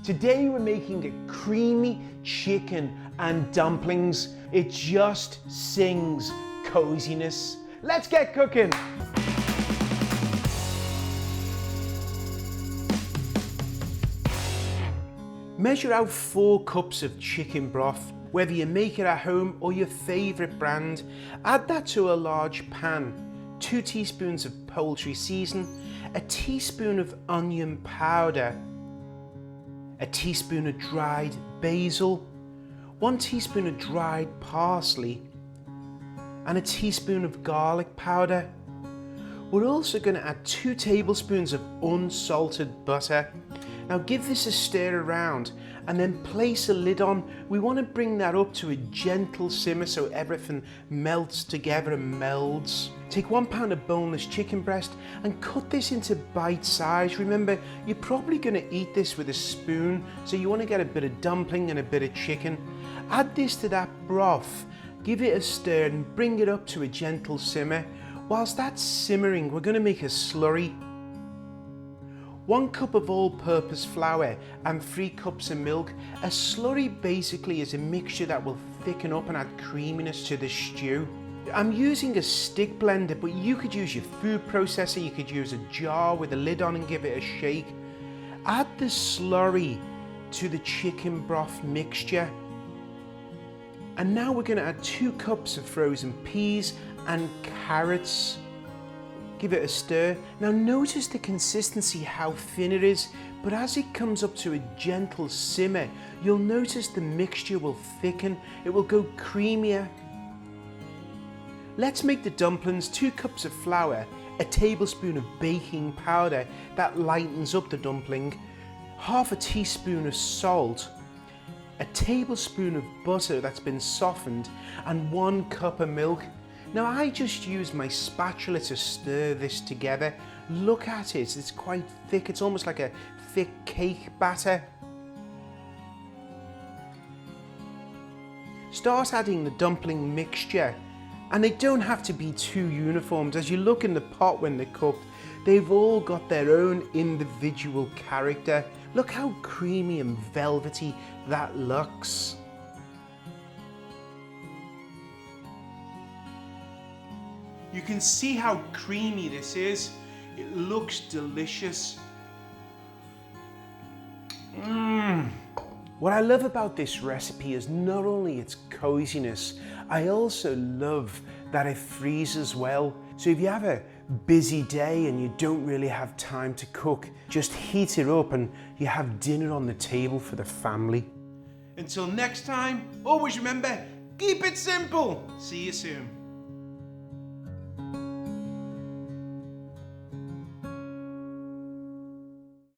Today we're making a creamy chicken and dumplings. It just sings coziness. Let's get cooking. Measure out 4 cups of chicken broth, whether you make it at home or your favourite brand. Add that to a large pan. 2 teaspoons of poultry season, a teaspoon of onion powder, a teaspoon of dried basil, 1 teaspoon of dried parsley, and a teaspoon of garlic powder. We're also going to add 2 tablespoons of unsalted butter. Now give this a stir around and then place a lid on. We want to bring that up to a gentle simmer so everything melts together and melds. Take 1 pound of boneless chicken breast and cut this into bite size. Remember, you're probably going to eat this with a spoon, so you want to get a bit of dumpling and a bit of chicken. Add this to that broth, give it a stir and bring it up to a gentle simmer. Whilst that's simmering, we're going to make a slurry. 1 cup of all-purpose flour and 3 cups of milk. A slurry basically is a mixture that will thicken up and add creaminess to the stew. I'm using a stick blender, but you could use your food processor, you could use a jar with a lid on and give it a shake. Add the slurry to the chicken broth mixture. And now we're going to add 2 cups of frozen peas and carrots. Give it a stir. Now notice the consistency, how thin it is, but as it comes up to a gentle simmer, you'll notice the mixture will thicken, it will go creamier. Let's make the dumplings. 2 cups of flour, a tablespoon of baking powder that lightens up the dumpling, half a teaspoon of salt, a tablespoon of butter that's been softened, and 1 cup of milk. Now I just use my spatula to stir this together. Look at it, it's quite thick, it's almost like a thick cake batter. Start adding the dumpling mixture, and they don't have to be too uniform. As you look in the pot when they're cooked, they've all got their own individual character. Look how creamy and velvety that looks. You can see how creamy this is. It looks delicious. What I love about this recipe is not only its coziness, I also love that it freezes well. So if you have a busy day and you don't really have time to cook, just heat it up and you have dinner on the table for the family. Until next time, always remember, keep it simple. See you soon.